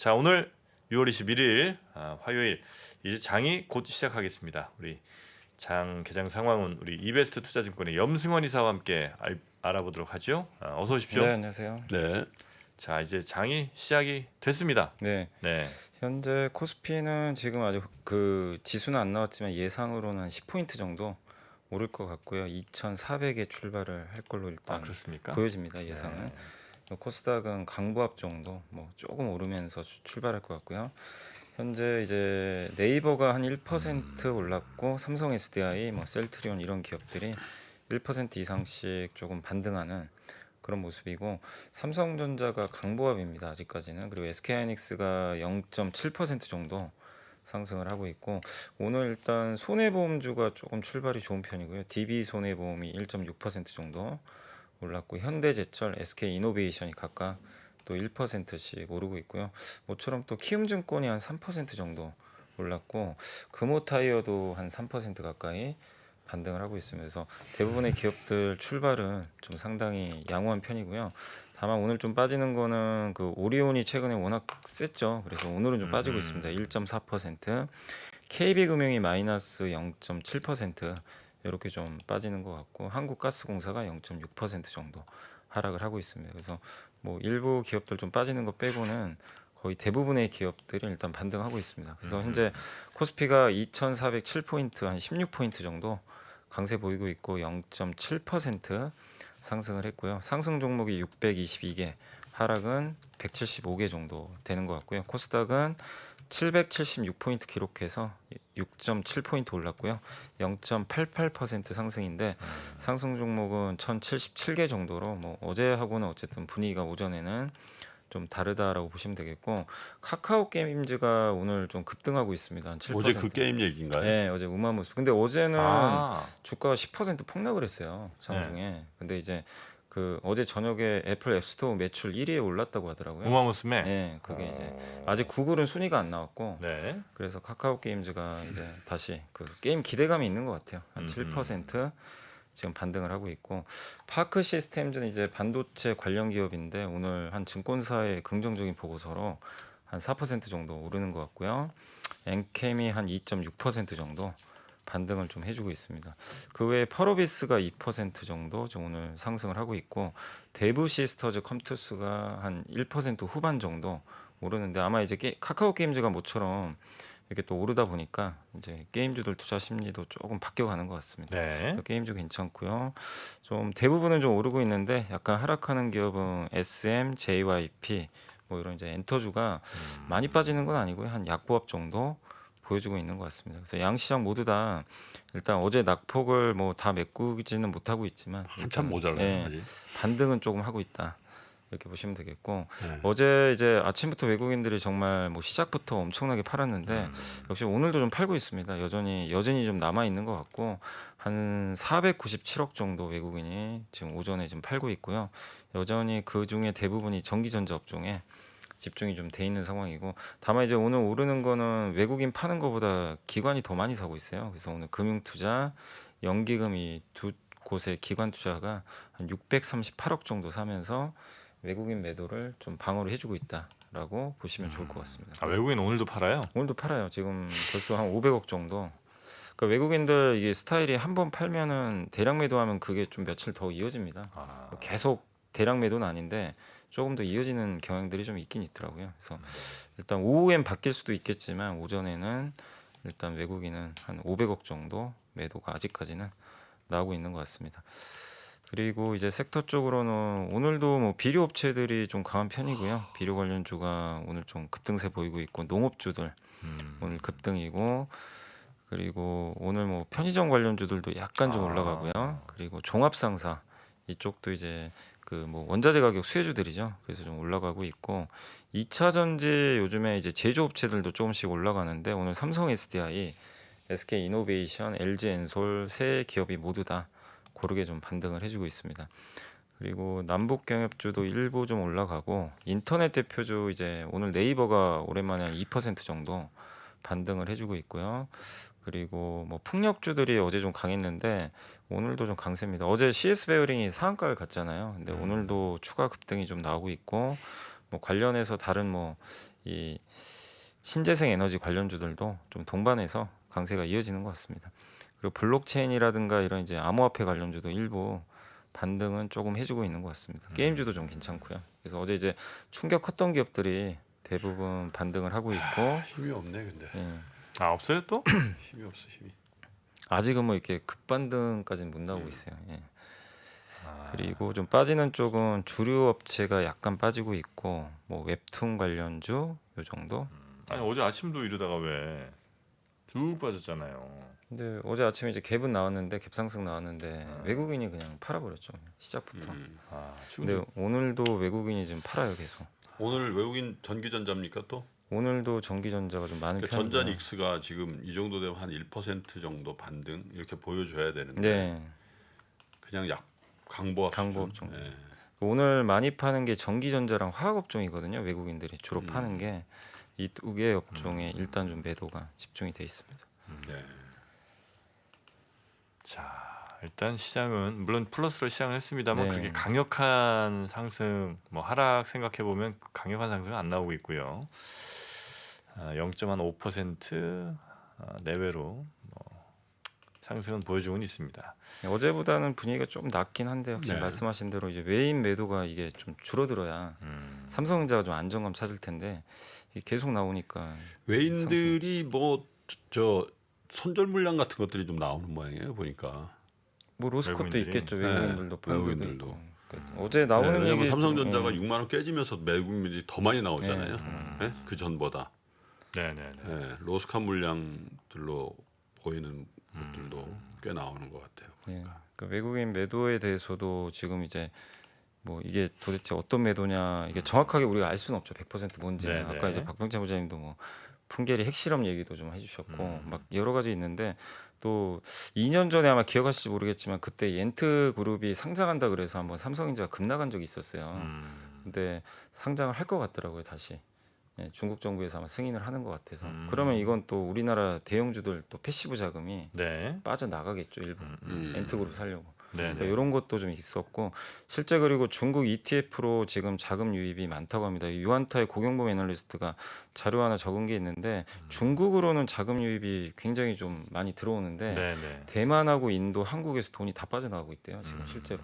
자, 오늘 6월 21일 화요일 이제 장이 곧 시작하겠습니다. 우리 장 개장 상황은 우리 이베스트 투자증권의 염승원 이사와 함께 알아보도록 하죠. 어서 오십시오. 네, 안녕하세요. 네. 자, 이제 장이 시작이 됐습니다. 네, 네. 현재 코스피는 지금 아직 그 지수는 안 나왔지만 예상으로는 한 10포인트 정도 오를 것 같고요. 2,400에 출발을 할 걸로 일단 그렇습니까? 보여집니다. 예상은. 네. 코스닥은 강보합 정도 뭐 조금 오르면서 출발할 것 같고요. 현재 이제 네이버가 한 1% 올랐고 삼성 SDI, 뭐 셀트리온 이런 기업들이 1% 이상씩 조금 반등하는 그런 모습이고, 삼성전자가 강보합입니다. 아직까지는. 그리고 SK하이닉스가 0.7% 정도 상승을 하고 있고, 오늘 일단 손해보험주가 조금 출발이 좋은 편이고요. DB 손해보험이 1.6% 정도 올랐고, 현대제철, SK이노베이션이 각각 또 1%씩 오르고 있고요. 모처럼 또 키움증권이 한 3% 정도 올랐고, 금호타이어도 한 3% 가까이 반등을 하고 있습니다. 그래서 대부분의 기업들 출발은 좀 상당히 양호한 편이고요. 다만 오늘 좀 빠지는 거는 그 오리온이 최근에 워낙 셌죠. 그래서 오늘은 좀 빠지고 있습니다. 1.4%, KB금융이 마이너스 0.7% 이렇게 좀 빠지는 것 같고, 한국가스공사가 0.6% 정도 하락을 하고 있습니다. 그래서 뭐 일부 기업들 좀 빠지는 거 빼고는 거의 대부분의 기업들이 일단 반등하고 있습니다. 그래서 현재 코스피가 2,407포인트, 한 16포인트 정도 강세 보이고 있고 0.7% 상승을 했고요. 상승 종목이 622개, 하락은 175개 정도 되는 것 같고요. 코스닥은 776포인트 기록해서 6.7포인트 올랐고요. 0.88% 상승인데, 상승 종목은 1,077개 정도로 뭐 어제하고는 어쨌든 분위기가 오전에는 좀 다르다라고 보시면 되겠고, 카카오 게임즈가 오늘 좀 급등하고 있습니다. 한 7%. 어제 그 게임 얘기인가요? 네, 어제 우마무스. 근데 어제는 아, 주가가 10% 폭락을 했어요. 장중에. 근데 이제 그 어제 저녁에 애플 앱스토어 매출 1위에 올랐다고 하더라고요. 우마무스메. 네, 그게 이제 아직 구글은 순위가 안 나왔고, 네. 그래서 카카오 게임즈가 이제 다시 그 게임 기대감이 있는 것 같아요. 한 7% 지금 반등을 하고 있고, 파크 시스템즈는 이제 반도체 관련 기업인데 오늘 한 증권사의 긍정적인 보고서로 한 4% 정도 오르는 것 같고요. 엔캠이 한 2.6% 정도 반등을 좀 해주고 있습니다. 그 외에 펄어비스가 2% 정도 지금 오늘 상승을 하고 있고, 대부 시스터즈 컴투스가 한 1% 후반 정도 오르는데, 아마 이제 카카오 게임즈가 모처럼 이렇게 또 오르다 보니까 이제 게임주들 투자 심리도 조금 바뀌어가는 것 같습니다. 네. 게임주 괜찮고요. 좀 대부분은 좀 오르고 있는데, 약간 하락하는 기업은 SM, JYP 뭐 이런 이제 엔터주가 많이 빠지는 건 아니고요. 한 약보합 정도 보여주고 있는 것 같습니다. 그래서 양시장 모두 다 일단 어제 낙폭을 뭐 다 메꾸지는 못하고 있지만 한참 일단, 모자라요, 아직. 반등은 조금 하고 있다. 이렇게 보시면 되겠고, 네. 어제 이제 아침부터 외국인들이 정말 뭐 시작부터 엄청나게 팔았는데 역시 오늘도 좀 팔고 있습니다. 여전히 좀 남아 있는 것 같고, 한 497억 정도 외국인이 지금 오전에 좀 팔고 있고요. 여전히 그 중에 대부분이 전기전자 업종에 집중이 좀 돼 있는 상황이고, 다만 이제 오늘 오르는 거는 외국인 파는 것보다 기관이 더 많이 사고 있어요. 그래서 오늘 금융투자, 연기금이 두 곳의 기관 투자가 한 638억 정도 사면서 외국인 매도를 좀 방어를 해주고 있다라고 보시면 좋을 것 같습니다. 아, 외국인 오늘도 팔아요? 오늘도 팔아요. 지금 벌써 한 500억 정도. 그러니까 외국인들 이게 스타일이 한 번 팔면은 대량 매도하면 그게 좀 며칠 더 이어집니다. 아, 계속 대량 매도는 아닌데 조금 더 이어지는 경향들이 좀 있긴 있더라고요. 그래서 일단 오후엔 바뀔 수도 있겠지만 오전에는 일단 외국인은 한 500억 정도 매도가 아직까지는 나오고 있는 것 같습니다. 그리고 이제 섹터 쪽으로는 오늘도 뭐 비료 업체들이 좀 강한 편이고요. 비료 관련주가 오늘 좀 급등세 보이고 있고, 농업주들 오늘 급등이고, 그리고 오늘 뭐 편의점 관련주들도 약간 좀 올라가고요. 그리고 종합상사 이쪽도 이제 그 뭐 원자재 가격 수혜주들이죠. 그래서 좀 올라가고 있고, 2차 전지 요즘에 이제 제조업체들도 조금씩 올라가는데, 오늘 삼성 SDI, SK이노베이션, LG엔솔 세 기업이 모두 다 고르게 좀 반등을 해주고 있습니다. 그리고 남북 경협주도 일부 좀 올라가고, 인터넷 대표주 이제 오늘 네이버가 오랜만에 한 2% 정도 반등을 해주고 있고요. 그리고 뭐 풍력주들이 어제 좀 강했는데 오늘도 좀 강세입니다. 어제 CS 베어링이 상한가를 갔잖아요. 근데 오늘도 추가 급등이 좀 나오고 있고, 뭐 관련해서 다른 뭐 이 신재생 에너지 관련주들도 좀 동반해서 강세가 이어지는 것 같습니다. 그리고 블록체인이라든가 이런 이제 암호화폐 관련주도 일부 반등은 조금 해주고 있는 것 같습니다. 게임주도 좀 괜찮고요. 그래서 어제 이제 충격 컸던 기업들이 대부분 반등을 하고 있고 힘이 없네 근데. 예, 아 없어요 또? 힘이 없어 힘이. 아직은 뭐 이렇게 급반등까지는 못 나오고 있어요. 예. 아, 그리고 좀 빠지는 쪽은 주류 업체가 약간 빠지고 있고 뭐 웹툰 관련주 요 정도. 아니 어제 아침도 이러다가 왜 쭉 빠졌잖아요. 근데 어제 아침에 이제 갭은 나왔는데 갭상승 나왔는데 외국인이 그냥 팔아버렸죠 시작부터. 아 근데 지금 오늘도 외국인이 지금 팔아요 계속. 오늘 외국인 전기전자입니까 또? 오늘도 전기전자가 좀 많은 그 편이고. 전자닉스가 지금 이 정도 되면 한 1% 정도 반등 이렇게 보여줘야 되는데 네, 그냥 약 강보합 강보합 수준. 정도. 예. 오늘 많이 파는 게 전기전자랑 화학업종이거든요. 외국인들이 주로 음. 파는 게 이 두 개 업종에 일단 좀 매도가 집중이 돼 있습니다. 네. 자 일단 시장은 물론 플러스로 시작을 했습니다만 네. 그렇게 강력한 상승 뭐 하락 생각해 보면 강력한 상승은 안 나오고 있고요. 0.5% 내외로 뭐 상승은 보여주고는 있습니다. 어제보다는 분위기가 좀 낮긴 한데 확실히 네. 말씀하신 대로 이제 외인 매도가 이게 좀 줄어들어야 삼성전자가 좀 안정감 찾을 텐데 이게 계속 나오니까 외인들이 뭐 저 손절 물량 같은 것들이 좀 나오는 모양이에요 보니까. 뭐 로스컷도 외국인들이? 있겠죠. 네, 외국인들도 펀드도 외국인들도. 있고. 그러니까 어제 나오는 네, 왜냐면 얘기 삼성전자가 예. 6만 원 깨지면서 외국인들이 더 많이 나오잖아요. 네. 예? 그 전보다. 네네네. 예, 로스칸 물량들로 보이는 것들도 꽤 나오는 것 같아요. 예. 그 외국인 매도에 대해서도 지금 이제 뭐 이게 도대체 어떤 매도냐 이게 정확하게 우리가 알 수는 없죠. 100% 뭔지. 네네. 아까 이제 박병찬 부장님도 뭐 풍계리 핵실험 얘기도 좀 해주셨고 막 여러 가지 있는데 또 2년 전에 아마 기억하실지 모르겠지만 그때 옌트 그룹이 상장한다 그래서 한번 삼성전자가 급락한 적이 있었어요. 근데 상장을 할 것 같더라고요 다시. 예, 중국 정부에서 아마 승인을 하는 것 같아서 그러면 이건 또 우리나라 대형주들 또 패시브 자금이 네. 빠져나가겠죠 일부 엔트그룹 살려고. 네네. 그러니까 이런 것도 좀 있었고 실제 그리고 중국 ETF로 지금 자금 유입이 많다고 합니다. 유한타의 고경범 애널리스트가 자료 하나 적은 게 있는데 중국으로는 자금 유입이 굉장히 좀 많이 들어오는데 네네. 대만하고 인도, 한국에서 돈이 다 빠져나가고 있대요 지금 실제로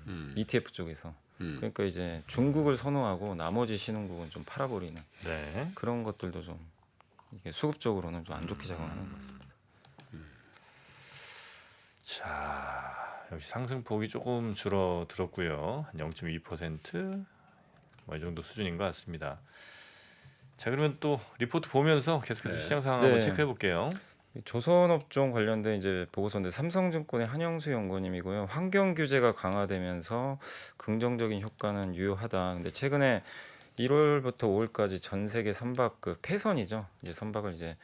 음. ETF 쪽에서. 음. 그러니까 이제 중국을 선호하고 나머지 신흥국은 좀 팔아버리는 네. 그런 것들도 좀 이게 수급적으로는 좀 안 좋게 작용하는 것 같습니다. 자 역시 상승폭이 조금 줄어들었고요. 한 0.2%뭐 이 정도 수준인 것 같습니다. 자 그러면 또 리포트 보면서 계속해서 네. 시장 상황 네. 한번 체크해 볼게요. 조선업종 관련된 이제 보고서인데 삼성증권의 한영수 연구님이고요. 환경 규제가 강화되면서 긍정적인 효과는 유효하다. 근데 최근에 1월부터 5월까지 전 세계 선박 그 폐선이죠. 이제 선박을 이제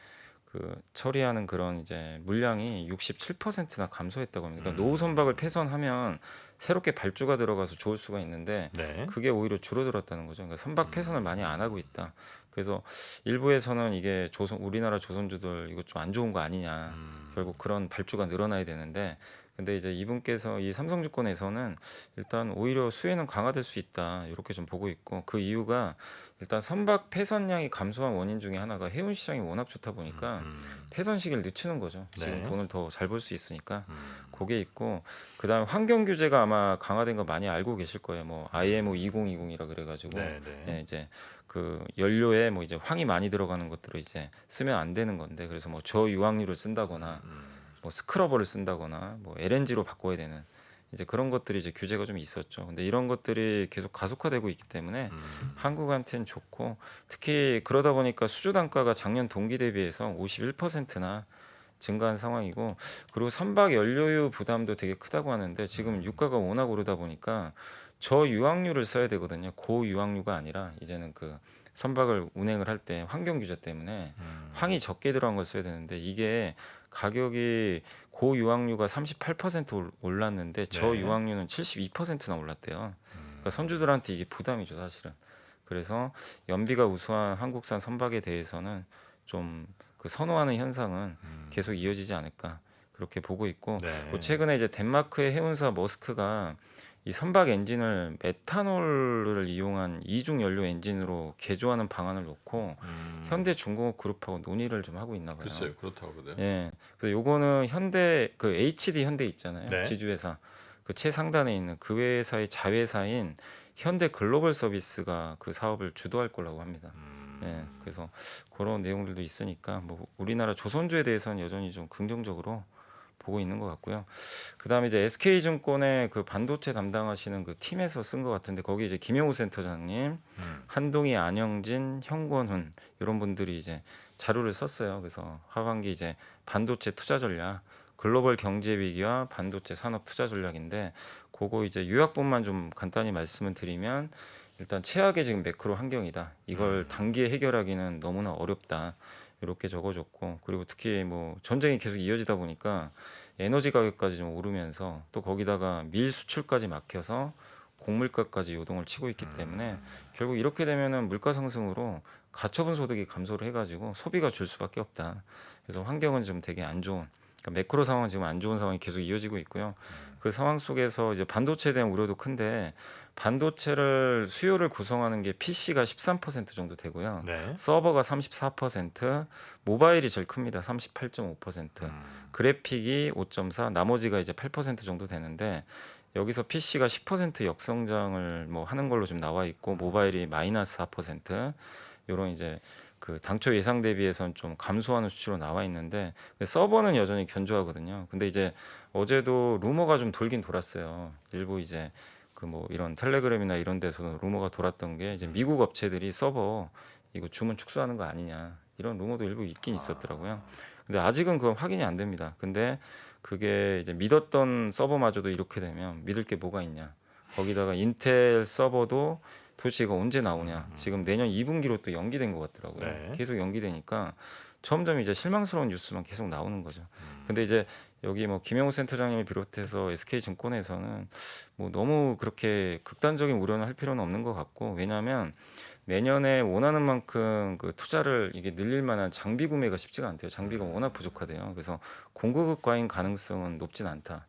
그 처리하는 그런 이제 물량이 67%나 감소했다고 합니다. 그러니까 노후 선박을 폐선하면 새롭게 발주가 들어가서 좋을 수가 있는데 네. 그게 오히려 줄어들었다는 거죠. 그러니까 선박 폐선을 많이 안 하고 있다. 그래서 일부에서는 이게 우리나라 조선주들 이거 좀 안 좋은 거 아니냐. 결국 그런 발주가 늘어나야 되는데 근데 이제 이분께서 이 삼성증권에서는 일단 오히려 수혜는 강화될 수 있다 이렇게 좀 보고 있고 그 이유가 일단 선박 폐선량이 감소한 원인 중에 하나가 해운 시장이 워낙 좋다 보니까 폐선 시기를 늦추는 거죠. 지금 네. 돈을 더 잘 벌 수 있으니까 그게 있고 그다음에 환경 규제가 아마 강화된 거 많이 알고 계실 거예요. 뭐 IMO 2020이라 그래가지고 네네. 예, 이제 그 연료에 뭐 이제 황이 많이 들어가는 것들을 이제 쓰면 안 되는 건데 그래서 뭐 저유황유를 쓴다거나 뭐 스크러버를 쓴다거나 뭐 LNG로 바꿔야 되는 이제 그런 것들이 이제 규제가 좀 있었죠. 근데 이런 것들이 계속 가속화되고 있기 때문에 한국한테는 좋고 특히 그러다 보니까 수주 단가가 작년 동기 대비해서 51%나 증가한 상황이고 그리고 선박 연료유 부담도 되게 크다고 하는데 지금 유가가 워낙 오르다 보니까 저유황유를 써야 되거든요. 고유황유가 아니라 이제는 그 선박을 운행을 할 때 환경 규제 때문에 황이 적게 들어간 걸 써야 되는데 이게 가격이 고유황유가 38% 올랐는데 저유황유는 72%나 올랐대요. 그러니까 선주들한테 이게 부담이죠, 사실은. 그래서 연비가 우수한 한국산 선박에 대해서는 좀 그 선호하는 현상은 계속 이어지지 않을까 그렇게 보고 있고 네. 뭐 최근에 이제 덴마크의 해운사 머스크가 이 선박 엔진을 메탄올을 이용한 이중 연료 엔진으로 개조하는 방안을 놓고 현대중공업 그룹하고 논의를 좀 하고 있나 봐요. 글쎄요, 그렇다고 그래요. 예. 그래서 요거는 현대 그 HD 현대 있잖아요. 네. 지주회사 그 최상단에 있는 그 회사의 자회사인 현대 글로벌 서비스가 그 사업을 주도할 거라고 합니다. 예. 그래서 그런 내용들도 있으니까 뭐 우리나라 조선주에 대해서는 여전히 좀 긍정적으로 보고 있는 것 같고요. 그다음에 이제 SK증권의 그 반도체 담당하시는 그 팀에서 쓴 것 같은데 거기 이제 김영우 센터장님, 한동희, 안영진, 형권훈 이런 분들이 이제 자료를 썼어요. 그래서 하반기 이제 반도체 투자 전략, 글로벌 경제 위기와 반도체 산업 투자 전략인데 그거 이제 요약본만 좀 간단히 말씀을 드리면 일단 최악의 지금 매크로 환경이다. 이걸 단기에 해결하기는 너무나 어렵다. 이렇게 적어줬고 그리고 특히 뭐 전쟁이 계속 이어지다 보니까 에너지 가격까지 좀 오르면서 또 거기다가 밀 수출까지 막혀서 곡물가까지 요동을 치고 있기 때문에 결국 이렇게 되면은 물가 상승으로 가처분 소득이 감소를 해가지고 소비가 줄 수밖에 없다. 그래서 환경은 좀 되게 안 좋은. 그러니까 매크로 상황은 지금 안 좋은 상황이 계속 이어지고 있고요. 그 상황 속에서 이제 반도체에 대한 우려도 큰데 반도체를 수요를 구성하는 게 PC가 13% 정도 되고요. 네. 서버가 34%, 모바일이 제일 큽니다. 38.5%, 그래픽이 5.4, 나머지가 이제 8% 정도 되는데 여기서 PC가 10% 역성장을 뭐 하는 걸로 좀 나와 있고 모바일이 마이너스 4%, 이런 이제 그 당초 예상 대비해서는 좀 감소하는 수치로 나와 있는데 서버는 여전히 견조하거든요. 근데 이제 어제도 루머가 좀 돌긴 돌았어요. 일부 이제 그 뭐 이런 텔레그램이나 이런 데서 루머가 돌았던 게 이제 미국 업체들이 서버 이거 주문 축소하는 거 아니냐 이런 루머도 일부 있긴 있었더라고요. 근데 아직은 그건 확인이 안 됩니다. 근데 그게 이제 믿었던 서버마저도 이렇게 되면 믿을 게 뭐가 있냐. 거기다가 인텔 서버도 도대체 이거 언제 나오냐. 지금 내년 2분기로 또 연기된 것 같더라고요. 네. 계속 연기되니까 점점 이제 실망스러운 뉴스만 계속 나오는 거죠. 근데 이제 여기 뭐 김영우 센터장님을 비롯해서 SK증권에서는 뭐 너무 그렇게 극단적인 우려는 할 필요는 없는 것 같고 왜냐하면 내년에 원하는 만큼 그 투자를 이게 늘릴 만한 장비 구매가 쉽지가 않대요. 장비가 워낙 부족하대요. 그래서 공급 과잉 가능성은 높진 않다.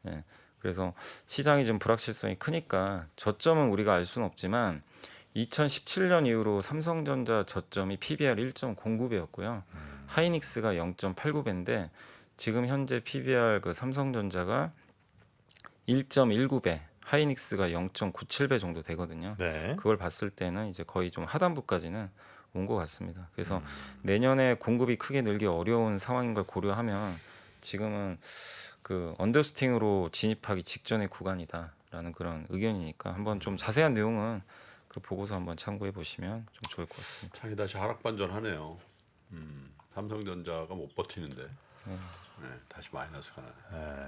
예. 그래서 시장이 좀 불확실성이 크니까 저점은 우리가 알 수는 없지만 2017년 이후로 삼성전자 저점이 PBR 1.09배였고요. 하이닉스가 0.89배인데 지금 현재 PBR 그 삼성전자가 1.19배, 하이닉스가 0.97배 정도 되거든요. 네. 그걸 봤을 때는 이제 거의 좀 하단부까지는 온 것 같습니다. 그래서 내년에 공급이 크게 늘기 어려운 상황인 걸 고려하면 지금은 그 언더스팅으로 진입하기 직전의 구간이다라는 그런 의견이니까 한번 좀 자세한 내용은 그 보고서 한번 참고해 보시면 좀 좋을 것 같습니다. 장이 다시 하락 반전하네요. 삼성전자가 못 버티는데 네, 다시 마이너스가 나네.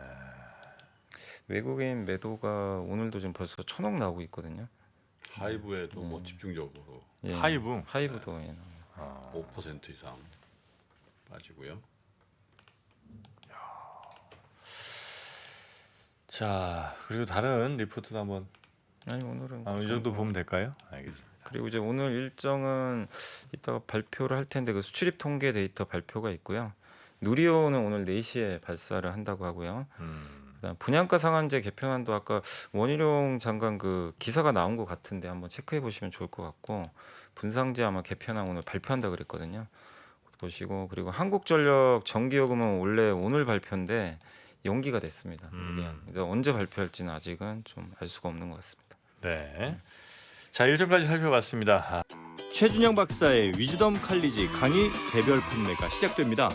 외국인 매도가 오늘도 지금 벌써 1,000억 나오고 있거든요. 하이브에도 뭐 집중적으로 예, 하이브도 예. 5% 이상 빠지고요. 자 그리고 다른 리포트도 한번 아니 오늘은 이 정도 보면 될까요? 알겠습니다. 그리고 이제 오늘 일정은 이따가 발표를 할 텐데 그 수출입 통계 데이터 발표가 있고요. 누리호는 오늘 4시에 발사를 한다고 하고요. 그다음 분양가 상한제 개편안도 아까 원희룡 장관 그 기사가 나온 것 같은데 한번 체크해 보시면 좋을 것 같고 분상제 아마 개편안 오늘 발표한다 그랬거든요. 보시고 그리고 한국전력 전기요금은 원래 오늘 발표인데 연기가 됐습니다. 이게 언제 발표할지는 아직은 좀 알 수가 없는 것 같습니다. 네. 자 일정까지 살펴봤습니다. 최준영 박사의 위즈덤 칼리지 강의 개별 판매가 시작됩니다.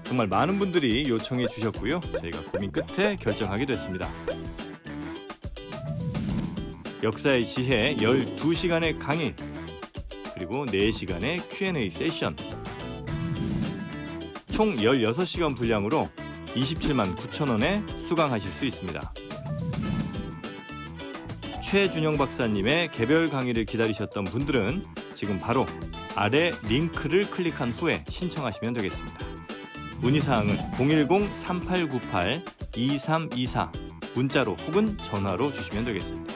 정말 많은 분들이 요청해 주셨고요. 저희가 고민 끝에 결정하게 됐습니다. 역사의 지혜 12시간의 강의 그리고 4시간의 Q&A 세션 총 16시간 분량으로 27만 9천 원에 수강하실 수 있습니다. 최준영 박사님의 개별 강의를 기다리셨던 분들은 지금 바로 아래 링크를 클릭한 후에 신청하시면 되겠습니다. 문의사항은 010-3898-2324 문자로 혹은 전화로 주시면 되겠습니다.